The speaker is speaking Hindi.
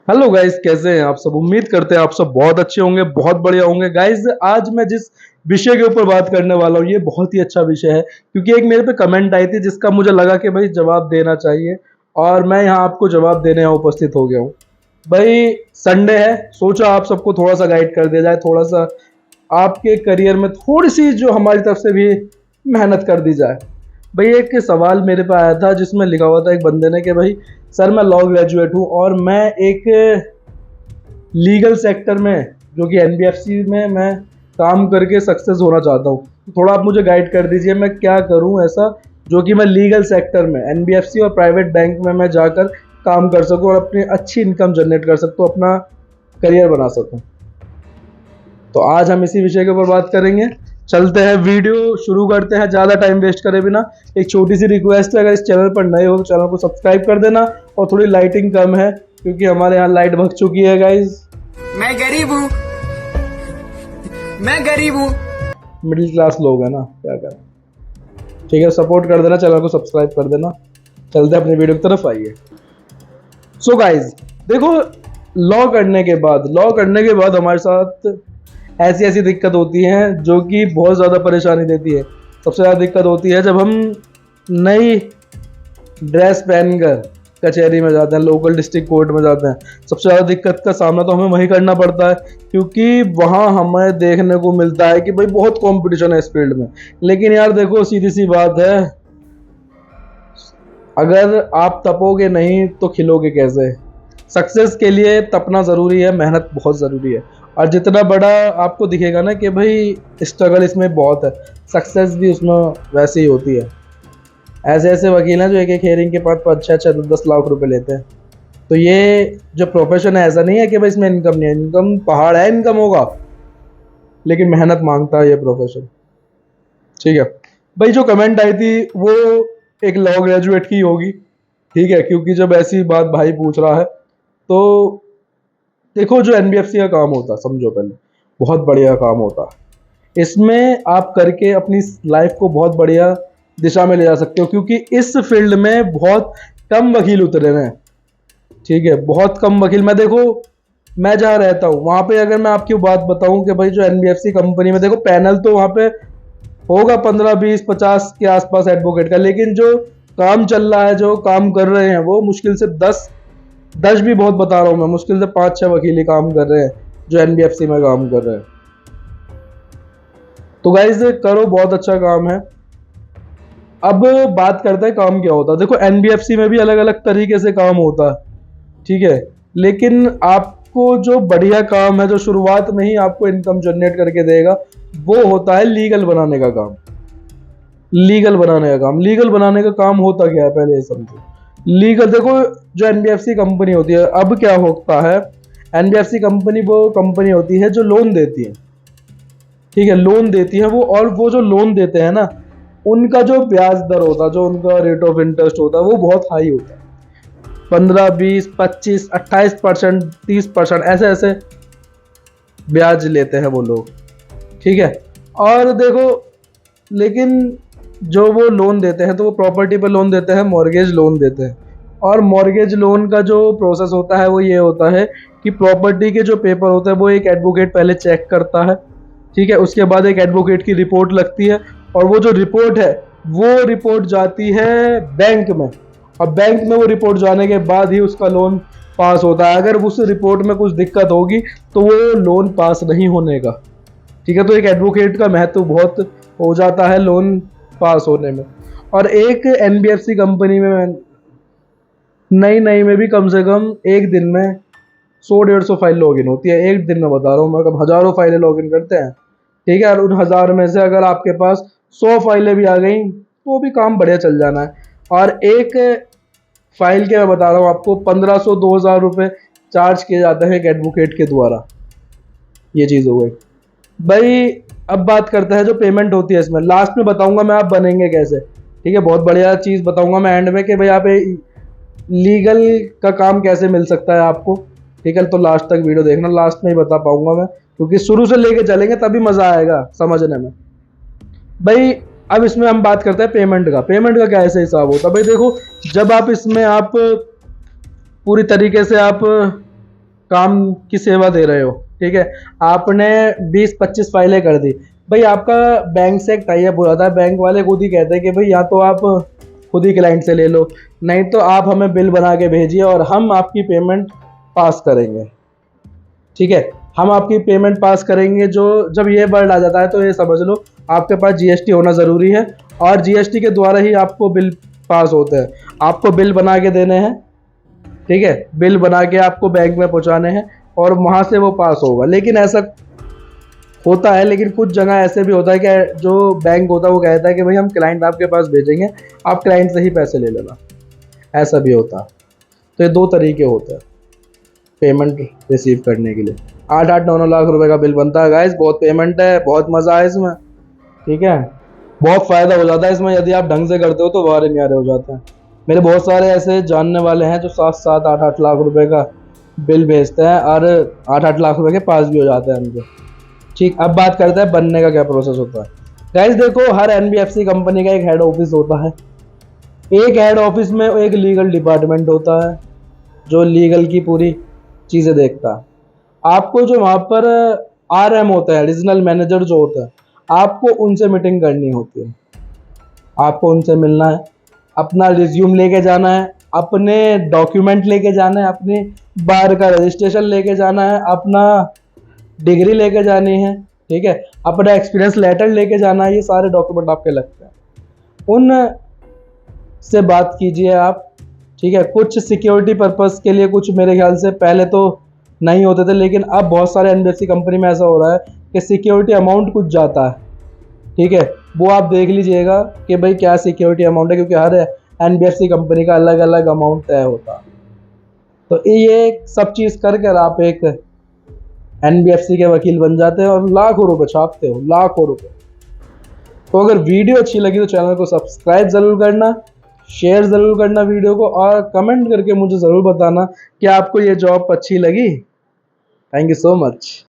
हेलो गाइस, कैसे हैं आप सब। उम्मीद करते हैं आप सब बहुत अच्छे होंगे, बहुत बढ़िया होंगे। गाइस, आज मैं जिस विषय के ऊपर बात करने वाला हूँ ये बहुत ही अच्छा विषय है, क्योंकि एक मेरे पे कमेंट आई थी जिसका मुझे लगा कि भाई जवाब देना चाहिए, और मैं यहाँ आपको जवाब देने यहाँ उपस्थित हो गया हूँ। भाई, संडे है, सोचा आप सबको थोड़ा सा गाइड कर दिया जाए, थोड़ा सा आपके करियर में थोड़ी सी जो हमारी तरफ से भी मेहनत कर दी जाए। भाई, एक सवाल मेरे पे आया था जिसमें लिखा हुआ था एक बंदे ने कि भाई सर, मैं लॉ ग्रेजुएट हूँ और मैं एक लीगल सेक्टर में, जो कि एनबीएफसी में मैं काम करके सक्सेस होना चाहता हूँ। तो थोड़ा आप मुझे गाइड कर दीजिए, मैं क्या करूँ ऐसा जो कि मैं लीगल सेक्टर में एनबीएफसी और प्राइवेट बैंक में मैं जाकर काम कर सकूँ और अपनी अच्छी इनकम जनरेट कर सकूँ, अपना करियर बना सकूँ। तो आज हम इसी विषय के ऊपर बात करेंगे। चलते हैं, वीडियो शुरू करते हैं, ज़्यादा टाइम वेस्ट करे बिना। एक छोटी सी रिक्वेस्ट है, अगर इस चैनल पर नए हो तो चैनल को सब्सक्राइब कर देना। और थोड़ी लाइटिंग कम है क्योंकि हमारे यहाँ लाइट भग चुकी है गाइज। मैं गरीब हूँ, मैं गरीब हूँ। मिडिल क्लास लोग हैं ना, क्या करें। ठीक है, सपोर्ट कर देना, चैनल को सब्सक्राइब कर देना। चलते हैं अपनी वीडियो की तरफ, आइए। सो गाइज, देखो, लॉ करने के बाद हमारे साथ ऐसी ऐसी दिक्कत होती हैं जो कि बहुत ज़्यादा परेशानी देती है। सबसे ज़्यादा दिक्कत होती है जब हम नई ड्रेस पहनकर कचहरी में जाते हैं, लोकल डिस्ट्रिक्ट कोर्ट में जाते हैं। सबसे ज़्यादा दिक्कत का सामना तो हमें वहीं करना पड़ता है, क्योंकि वहाँ हमें देखने को मिलता है कि भाई बहुत कंपटीशन है इस फील्ड में। लेकिन यार देखो, सीधी सी बात है, अगर आप तपोगे नहीं तो खिलोगे कैसे। सक्सेस के लिए तपना ज़रूरी है, मेहनत बहुत ज़रूरी है। और जितना बड़ा आपको दिखेगा ना कि भाई स्ट्रगल इसमें बहुत है, सक्सेस भी उसमें वैसे ही होती है। ऐसे ऐसे वकील हैं जो एक एक हेयरिंग के पास 5-6-10 लाख रुपए लेते हैं। तो ये जो प्रोफेशन है, ऐसा नहीं है कि भाई इसमें इनकम नहीं है, इनकम पहाड़ है, इनकम होगा, लेकिन मेहनत मांगता है ये प्रोफेशन। ठीक है भाई, जो कमेंट आई थी वो एक लॉ ग्रेजुएट की होगी। ठीक है, क्योंकि जब ऐसी बात भाई पूछ रहा है तो देखो, जो एनबीएफसी का काम होता है, समझो पहले, बहुत बढ़िया काम होता है। इसमें आप करके अपनी लाइफ को बहुत बढ़िया दिशा में ले जा सकते हो, क्योंकि इस फील्ड में बहुत कम वकील उतरे हैं। ठीक है, बहुत कम वकील। मैं देखो, मैं जहाँ रहता हूँ वहाँ पे अगर मैं आपकी बात बताऊँ कि भाई जो एनबीएफसी कंपनी में देखो, पैनल तो वहाँ पे होगा 15-20-50 के आसपास एडवोकेट का, लेकिन जो काम चल रहा है, जो काम कर रहे हैं, वो मुश्किल से 10 भी बहुत बता रहा हूँ मैं, मुश्किल से 5-6 वकील ही काम कर रहे हैं जो एनबीएफसी में काम कर रहे हैं। तो गाइस, करो, बहुत अच्छा काम है। अब बात करते हैं काम क्या होता है। देखो, एनबीएफसी में भी अलग अलग तरीके से काम होता है। ठीक है, लेकिन आपको जो बढ़िया काम है, जो शुरुआत में ही आपको इनकम जनरेट करके देगा, वो होता है लीगल बनाने का काम। लीगल बनाने का काम होता क्या है, पहले ये समझो। लीगल, देखो, जो एनबीएफसी कंपनी होती है, अब क्या होता है, एनबीएफसी कंपनी वो कंपनी होती है जो लोन देती है। ठीक है, लोन देती है वो, और वो जो लोन देते हैं ना, उनका जो ब्याज दर होता है, जो उनका रेट ऑफ इंटरेस्ट होता है, वो बहुत हाई होता है। 15-20-25-28%, 30%, ऐसे ऐसे ब्याज लेते हैं वो लोग। ठीक है, और देखो, लेकिन जो वो लोन देते हैं तो वो प्रॉपर्टी पर लोन देते हैं, मॉर्गेज लोन देते हैं। और मॉर्गेज लोन का जो प्रोसेस होता है वो ये होता है कि प्रॉपर्टी के जो पेपर होते हैं वो एक एडवोकेट पहले चेक करता है। ठीक है, उसके बाद एक एडवोकेट की रिपोर्ट लगती है, और वो जो रिपोर्ट है वो रिपोर्ट जाती है बैंक में। और बैंक में वो रिपोर्ट जाने के बाद ही उसका लोन पास होता है। अगर उस रिपोर्ट में कुछ दिक्कत होगी तो वो लोन पास नहीं होने का। ठीक है, तो एक एडवोकेट का महत्व बहुत हो जाता है लोन पास होने में। और एक एनबीएफसी कंपनी में नई नई में भी कम से कम एक दिन में 100-150 फाइल लॉगिन होती है। एक दिन में बता रहा हूँ मैं, कब हज़ारों फाइलें लॉगिन करते हैं। ठीक है, और उन 1000 में से अगर आपके पास 100 फाइलें भी आ गई तो भी काम बढ़िया चल जाना है। और एक फाइल के मैं बता रहा हूँ आपको, 1500-2000 रुपये चार्ज किए जाते हैं एक एडवोकेट के द्वारा। ये चीज़ हो गई भाई। अब बात करते हैं जो पेमेंट होती है, इसमें लास्ट में बताऊंगा मैं आप बनेंगे कैसे। ठीक है, बहुत बढ़िया चीज़ बताऊंगा मैं एंड में कि भाई आप लीगल का काम कैसे मिल सकता है आपको। ठीक है, तो लास्ट तक वीडियो देखना, लास्ट में ही बता पाऊंगा मैं, क्योंकि शुरू से लेके चलेंगे तभी मज़ा आएगा समझने में भाई। अब इसमें हम बात करते हैं पेमेंट का। पेमेंट का क्या ऐसे हिसाब होता है भाई। देखो, जब आप इसमें आप पूरी तरीके से आप काम की सेवा दे रहे हो, ठीक है। आपने 20-25 फाइलें कर दी, भाई आपका बैंक से एक टाई अप हो जाता है, बैंक वाले खुद ही कहते हैं कि भाई या तो आप खुद ही क्लाइंट से ले लो, नहीं तो आप हमें बिल बना के भेजिए और हम आपकी पेमेंट पास करेंगे, ठीक है। हम आपकी पेमेंट पास करेंगे। जो जब ये वर्ड आ जाता है तो ये समझ लो आपके पास जीएसटी होना ज़रूरी है, और जीएसटी के द्वारा ही आपको बिल पास होते हैं। आपको बिल बना के देने हैं, ठीक है, बिल बना के आपको बैंक में पहुंचाने हैं और वहां से वो पास होगा। लेकिन ऐसा होता है, लेकिन कुछ जगह ऐसे भी होता है कि जो बैंक होता है वो कहता है कि भाई हम क्लाइंट आपके पास भेजेंगे, आप क्लाइंट से ही पैसे ले लेना, ऐसा भी होता है। तो ये दो तरीके होते हैं पेमेंट रिसीव करने के लिए। 8-8 9-9 लाख रुपए का बिल बनता है गाइस, बहुत पेमेंट है, बहुत मज़ा है इसमें, ठीक है। बहुत फ़ायदा हो जाता है इसमें, यदि आप ढंग से करते हो तो बारे न्यारे हो जाते हैं। मेरे बहुत सारे ऐसे जानने वाले हैं जो 7-7 8-8 लाख रुपए का बिल भेजते हैं और 8-8 लाख रुपए के पास भी हो जाते हैं उनके, ठीक। अब बात करते हैं बनने का क्या प्रोसेस होता है। गाइस देखो, हर एनबीएफसी कंपनी का एक हेड ऑफिस होता है। एक हेड ऑफिस में एक लीगल डिपार्टमेंट होता है जो लीगल की पूरी चीज़ें देखता है। आपको जो वहाँ पर आरएम होता है, रीजनल मैनेजर जो होता है, आपको उनसे मीटिंग करनी होती है। आपको उनसे मिलना है, अपना रिज्यूम लेके जाना है, अपने डॉक्यूमेंट लेके जाना है, अपने बार का रजिस्ट्रेशन लेके जाना है, अपना डिग्री लेके जानी है, ठीक है, अपना एक्सपीरियंस लेटर लेके जाना है। ये सारे डॉक्यूमेंट आपके लगते हैं, उन से बात कीजिए आप, ठीक है। कुछ सिक्योरिटी पर्पस के लिए, कुछ मेरे ख्याल से पहले तो नहीं होते थे, लेकिन अब बहुत सारे एनबीएफसी कंपनी में ऐसा हो रहा है कि सिक्योरिटी अमाउंट कुछ जाता है, ठीक है। वो आप देख लीजिएगा कि भाई क्या सिक्योरिटी अमाउंट है, क्योंकि हर एनबीएफसी कंपनी का अलग अलग अमाउंट तय होता है। तो ये सब चीज़ करके आप एक एनबीएफसी के वकील बन जाते हैं और लाखों रुपए छापते हो, लाखों रुपए। तो अगर वीडियो अच्छी लगी तो चैनल को सब्सक्राइब ज़रूर करना, शेयर ज़रूर करना वीडियो को, और कमेंट करके मुझे ज़रूर बताना कि आपको ये जॉब अच्छी लगी। Thank you so much.